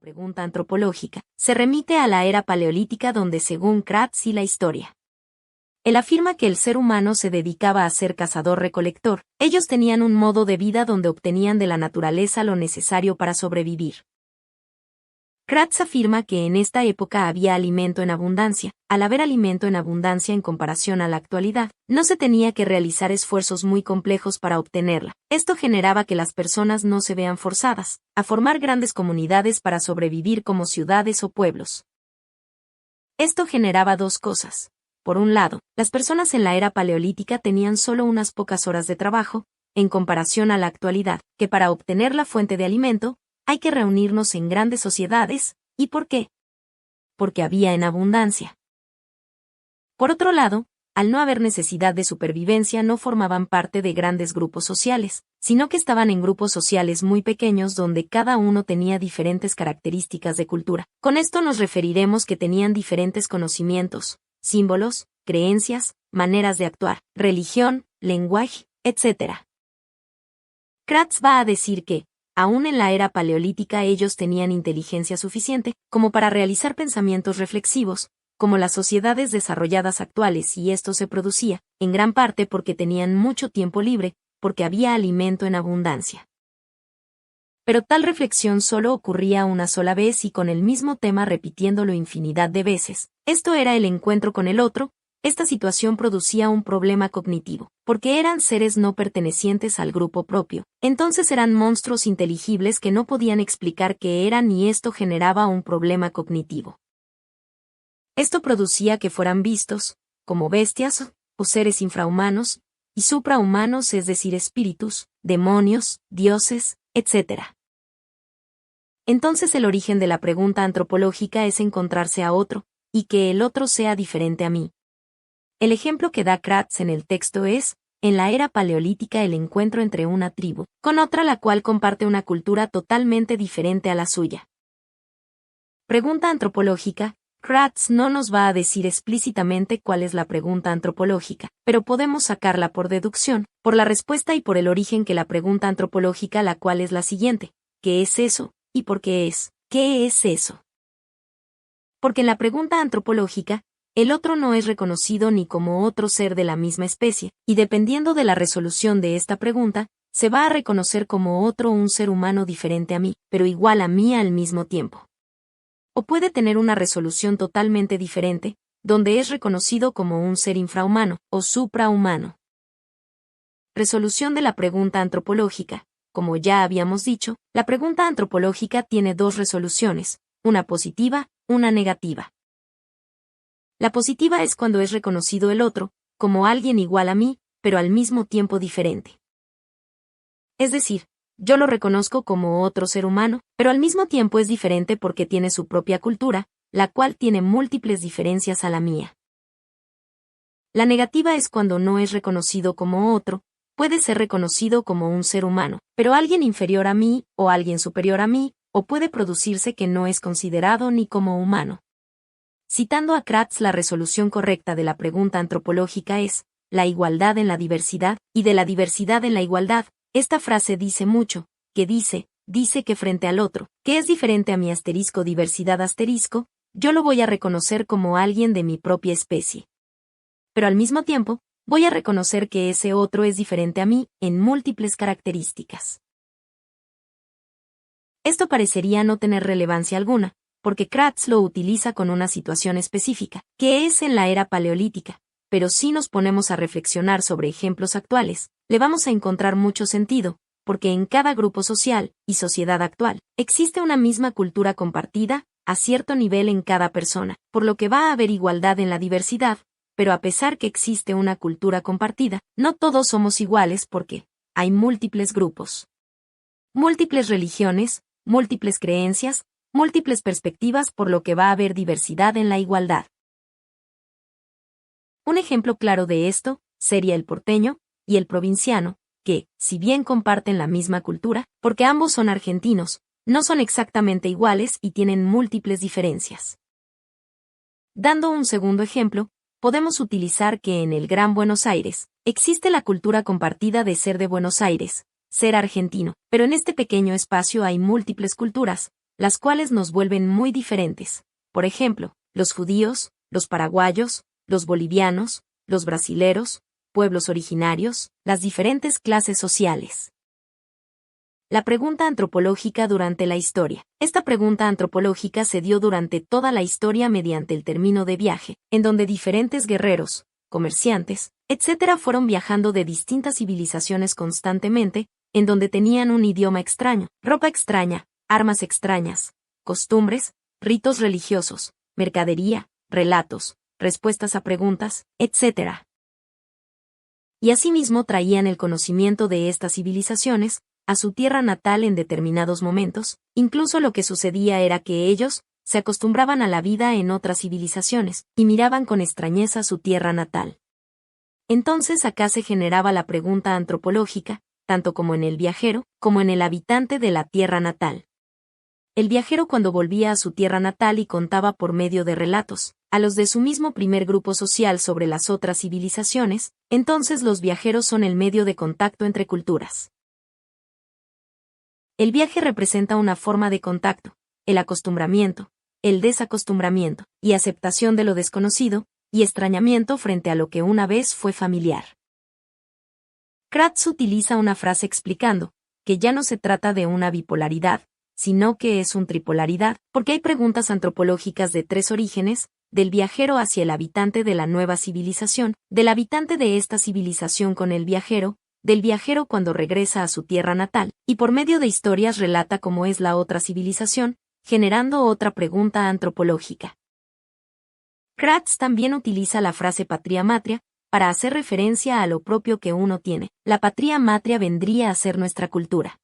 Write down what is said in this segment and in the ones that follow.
pregunta antropológica, se remite a la era paleolítica donde según Kratz y la historia. Él afirma que el ser humano se dedicaba a ser cazador-recolector, ellos tenían un modo de vida donde obtenían de la naturaleza lo necesario para sobrevivir. Kratz afirma que en esta época había alimento en abundancia. Al haber alimento en abundancia en comparación a la actualidad, no se tenía que realizar esfuerzos muy complejos para obtenerla. Esto generaba que las personas no se vean forzadas a formar grandes comunidades para sobrevivir como ciudades o pueblos. Esto generaba dos cosas. Por un lado, las personas en la era paleolítica tenían solo unas pocas horas de trabajo, en comparación a la actualidad, que para obtener la fuente de alimento, hay que reunirnos en grandes sociedades. ¿Y por qué? Porque había en abundancia. Por otro lado, al no haber necesidad de supervivencia no formaban parte de grandes grupos sociales, sino que estaban en grupos sociales muy pequeños donde cada uno tenía diferentes características de cultura. Con esto nos referiremos que tenían diferentes conocimientos, símbolos, creencias, maneras de actuar, religión, lenguaje, etc. Kratz va a decir que, aún en la era paleolítica ellos tenían inteligencia suficiente como para realizar pensamientos reflexivos, como las sociedades desarrolladas actuales, y esto se producía, en gran parte porque tenían mucho tiempo libre, porque había alimento en abundancia. Pero tal reflexión solo ocurría una sola vez y con el mismo tema repitiéndolo infinidad de veces. Esto era el encuentro con el otro. Esta situación producía un problema cognitivo, porque eran seres no pertenecientes al grupo propio, entonces eran monstruos inteligibles que no podían explicar qué eran y esto generaba un problema cognitivo. Esto producía que fueran vistos como bestias o seres infrahumanos y suprahumanos, es decir, espíritus, demonios, dioses, etc. Entonces el origen de la pregunta antropológica es encontrarse a otro, y que el otro sea diferente a mí. El ejemplo que da Kratz en el texto es, en la era paleolítica el encuentro entre una tribu con otra la cual comparte una cultura totalmente diferente a la suya. Pregunta antropológica. Kratz no nos va a decir explícitamente cuál es la pregunta antropológica, pero podemos sacarla por deducción, por la respuesta y por el origen que la pregunta antropológica, la cual es la siguiente: ¿qué es eso? ¿Y por qué es? ¿Qué es eso? Porque en la pregunta antropológica, el otro no es reconocido ni como otro ser de la misma especie, y dependiendo de la resolución de esta pregunta, se va a reconocer como otro un ser humano diferente a mí, pero igual a mí al mismo tiempo. O puede tener una resolución totalmente diferente, donde es reconocido como un ser infrahumano o suprahumano. Resolución de la pregunta antropológica. Como ya habíamos dicho, la pregunta antropológica tiene dos resoluciones, una positiva, una negativa. La positiva es cuando es reconocido el otro, como alguien igual a mí, pero al mismo tiempo diferente. Es decir, yo lo reconozco como otro ser humano, pero al mismo tiempo es diferente porque tiene su propia cultura, la cual tiene múltiples diferencias a la mía. La negativa es cuando no es reconocido como otro, puede ser reconocido como un ser humano, pero alguien inferior a mí o alguien superior a mí, o puede producirse que no es considerado ni como humano. Citando a Kratz, la resolución correcta de la pregunta antropológica es, la igualdad en la diversidad, y de la diversidad en la igualdad. Esta frase dice mucho, que dice que frente al otro, que es diferente a mi diversidad yo lo voy a reconocer como alguien de mi propia especie. Pero al mismo tiempo, voy a reconocer que ese otro es diferente a mí en múltiples características. Esto parecería no tener relevancia alguna, porque Kratz lo utiliza con una situación específica, que es en la era paleolítica, pero si nos ponemos a reflexionar sobre ejemplos actuales, le vamos a encontrar mucho sentido, porque en cada grupo social y sociedad actual, existe una misma cultura compartida, a cierto nivel en cada persona, por lo que va a haber igualdad en la diversidad, pero a pesar que existe una cultura compartida, no todos somos iguales porque hay múltiples grupos, múltiples religiones, múltiples creencias, múltiples perspectivas, por lo que va a haber diversidad en la igualdad. Un ejemplo claro de esto sería el porteño y el provinciano, que, si bien comparten la misma cultura, porque ambos son argentinos, no son exactamente iguales y tienen múltiples diferencias. Dando un segundo ejemplo, podemos utilizar que en el Gran Buenos Aires existe la cultura compartida de ser de Buenos Aires, ser argentino, pero en este pequeño espacio hay múltiples culturas, las cuales nos vuelven muy diferentes. Por ejemplo, los judíos, los paraguayos, los bolivianos, los brasileros, pueblos originarios, las diferentes clases sociales. La pregunta antropológica durante la historia. Esta pregunta antropológica se dio durante toda la historia mediante el término de viaje, en donde diferentes guerreros, comerciantes, etc. fueron viajando de distintas civilizaciones constantemente, en donde tenían un idioma extraño, ropa extraña, armas extrañas, costumbres, ritos religiosos, mercadería, relatos, respuestas a preguntas, etc. Y asimismo traían el conocimiento de estas civilizaciones a su tierra natal en determinados momentos. Incluso lo que sucedía era que ellos se acostumbraban a la vida en otras civilizaciones y miraban con extrañeza su tierra natal. Entonces acá se generaba la pregunta antropológica, tanto como en el viajero, como en el habitante de la tierra natal. El viajero cuando volvía a su tierra natal y contaba por medio de relatos a los de su mismo primer grupo social sobre las otras civilizaciones, entonces los viajeros son el medio de contacto entre culturas. El viaje representa una forma de contacto, el acostumbramiento, el desacostumbramiento, y aceptación de lo desconocido, y extrañamiento frente a lo que una vez fue familiar. Kratz utiliza una frase explicando que ya no se trata de una bipolaridad, sino que es una tripolaridad, porque hay preguntas antropológicas de tres orígenes, del viajero hacia el habitante de la nueva civilización, del habitante de esta civilización con el viajero, del viajero cuando regresa a su tierra natal, y por medio de historias relata cómo es la otra civilización, generando otra pregunta antropológica. Kratz también utiliza la frase patria matria, para hacer referencia a lo propio que uno tiene. La patria matria vendría a ser nuestra cultura.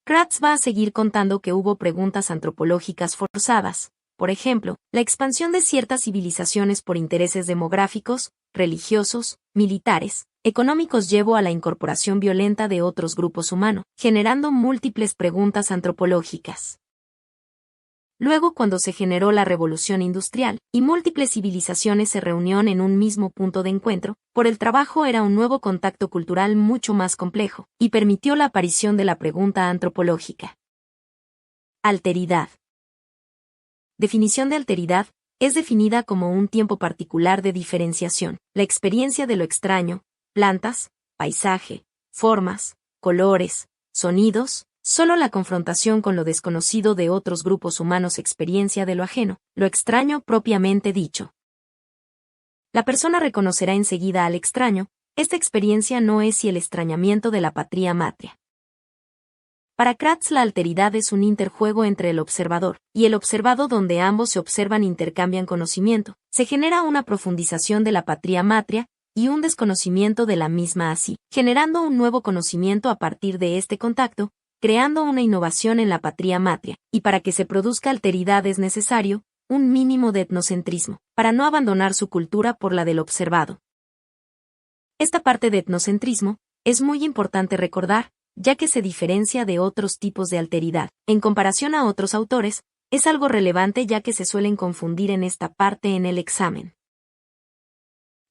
Kratz va a seguir contando que hubo preguntas antropológicas forzadas, por ejemplo, la expansión de ciertas civilizaciones por intereses demográficos, religiosos, militares, económicos llevó a la incorporación violenta de otros grupos humanos, generando múltiples preguntas antropológicas. Luego cuando se generó la revolución industrial, y múltiples civilizaciones se reunieron en un mismo punto de encuentro, por el trabajo era un nuevo contacto cultural mucho más complejo, y permitió la aparición de la pregunta antropológica. Alteridad. Definición de alteridad, es definida como un tiempo particular de diferenciación, la experiencia de lo extraño, plantas, paisaje, formas, colores, sonidos, solo la confrontación con lo desconocido de otros grupos humanos, experiencia de lo ajeno, lo extraño propiamente dicho. La persona reconocerá enseguida al extraño, esta experiencia no es y el extrañamiento de la patria matria. Para Kratz la alteridad es un interjuego entre el observador y el observado donde ambos se observan e intercambian conocimiento, se genera una profundización de la patria matria y un desconocimiento de la misma así, generando un nuevo conocimiento a partir de este contacto, creando una innovación en la patria matria, y para que se produzca alteridad es necesario un mínimo de etnocentrismo, para no abandonar su cultura por la del observado. Esta parte de etnocentrismo es muy importante recordar, ya que se diferencia de otros tipos de alteridad. En comparación a otros autores, es algo relevante ya que se suelen confundir en esta parte en el examen.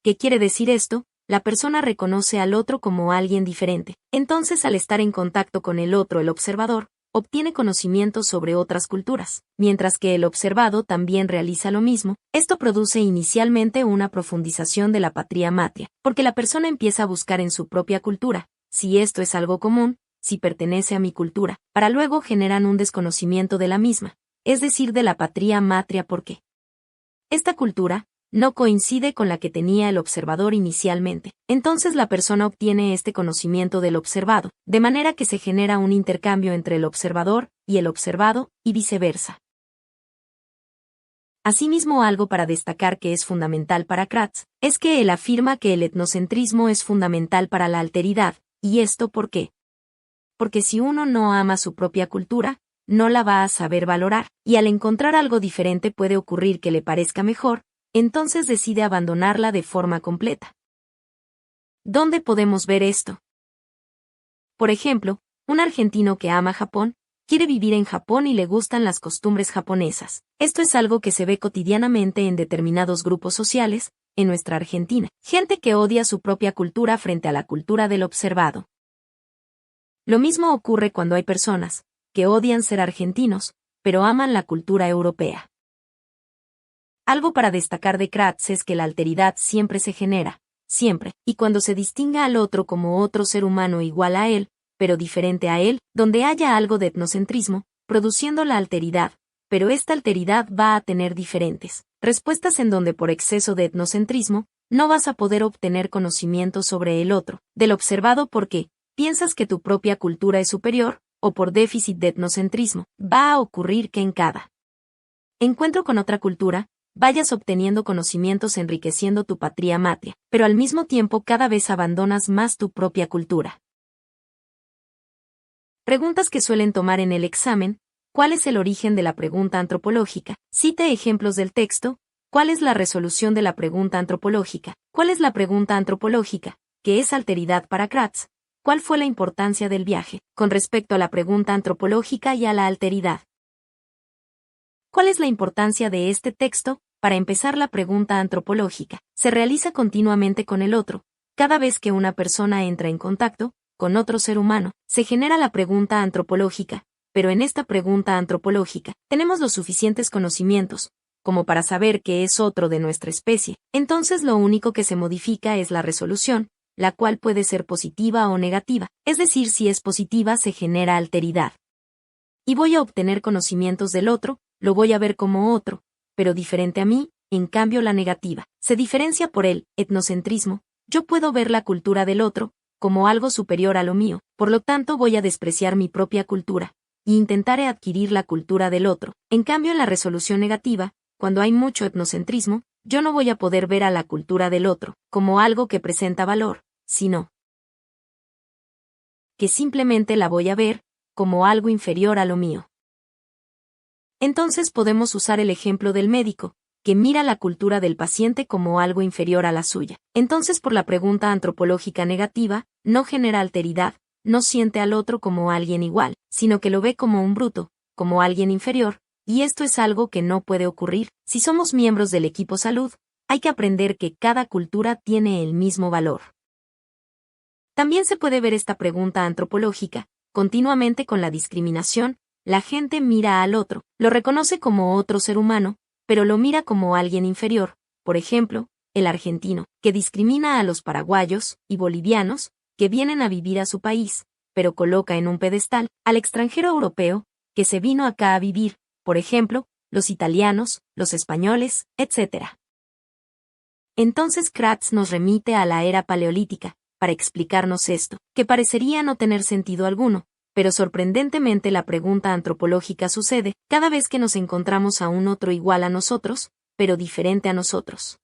¿Qué quiere decir esto? La persona reconoce al otro como alguien diferente. Entonces, al estar en contacto con el otro, el observador, obtiene conocimiento sobre otras culturas, mientras que el observado también realiza lo mismo. Esto produce inicialmente una profundización de la patria matria, porque la persona empieza a buscar en su propia cultura, si esto es algo común, si pertenece a mi cultura, para luego generan un desconocimiento de la misma, es decir, de la patria matria porque esta cultura no coincide con la que tenía el observador inicialmente. Entonces la persona obtiene este conocimiento del observado, de manera que se genera un intercambio entre el observador y el observado, y viceversa. Asimismo, algo para destacar que es fundamental para Kratz, es que él afirma que el etnocentrismo es fundamental para la alteridad. ¿Y esto por qué? Porque si uno no ama su propia cultura, no la va a saber valorar, y al encontrar algo diferente puede ocurrir que le parezca mejor, entonces decide abandonarla de forma completa. ¿Dónde podemos ver esto? Por ejemplo, un argentino que ama Japón, quiere vivir en Japón y le gustan las costumbres japonesas. Esto es algo que se ve cotidianamente en determinados grupos sociales, en nuestra Argentina. Gente que odia su propia cultura frente a la cultura del observado. Lo mismo ocurre cuando hay personas que odian ser argentinos, pero aman la cultura europea. Algo para destacar de Kratz es que la alteridad siempre se genera, siempre, y cuando se distinga al otro como otro ser humano igual a él, pero diferente a él, donde haya algo de etnocentrismo, produciendo la alteridad, pero esta alteridad va a tener diferentes respuestas en donde por exceso de etnocentrismo, no vas a poder obtener conocimiento sobre el otro, del observado porque piensas que tu propia cultura es superior, o por déficit de etnocentrismo, va a ocurrir que en cada encuentro con otra cultura, vayas obteniendo conocimientos enriqueciendo tu patria matria, pero al mismo tiempo cada vez abandonas más tu propia cultura. Preguntas que suelen tomar en el examen: ¿cuál es el origen de la pregunta antropológica? Cite ejemplos del texto. ¿Cuál es la resolución de la pregunta antropológica? ¿Cuál es la pregunta antropológica? ¿Qué es alteridad para Kratz? ¿Cuál fue la importancia del viaje con respecto a la pregunta antropológica y a la alteridad? ¿Cuál es la importancia de este texto? Para empezar, la pregunta antropológica se realiza continuamente con el otro. Cada vez que una persona entra en contacto con otro ser humano, se genera la pregunta antropológica, pero en esta pregunta antropológica tenemos los suficientes conocimientos como para saber que es otro de nuestra especie. Entonces lo único que se modifica es la resolución, la cual puede ser positiva o negativa, es decir, si es positiva se genera alteridad. Y voy a obtener conocimientos del otro, lo voy a ver como otro, pero diferente a mí. En cambio la negativa se diferencia por el etnocentrismo. Yo puedo ver la cultura del otro como algo superior a lo mío, por lo tanto voy a despreciar mi propia cultura, e intentaré adquirir la cultura del otro. En cambio en la resolución negativa, cuando hay mucho etnocentrismo, yo no voy a poder ver a la cultura del otro como algo que presenta valor, sino que simplemente la voy a ver como algo inferior a lo mío. Entonces podemos usar el ejemplo del médico, que mira la cultura del paciente como algo inferior a la suya. Entonces por la pregunta antropológica negativa, no genera alteridad, no siente al otro como alguien igual, sino que lo ve como un bruto, como alguien inferior, y esto es algo que no puede ocurrir. Si somos miembros del equipo salud, hay que aprender que cada cultura tiene el mismo valor. También se puede ver esta pregunta antropológica continuamente con la discriminación. La gente mira al otro, lo reconoce como otro ser humano, pero lo mira como alguien inferior. Por ejemplo, el argentino, que discrimina a los paraguayos y bolivianos, que vienen a vivir a su país, pero coloca en un pedestal al extranjero europeo, que se vino acá a vivir, por ejemplo, los italianos, los españoles, etc. Entonces Kratz nos remite a la era paleolítica, para explicarnos esto, que parecería no tener sentido alguno, pero sorprendentemente la pregunta antropológica sucede cada vez que nos encontramos a un otro igual a nosotros, pero diferente a nosotros.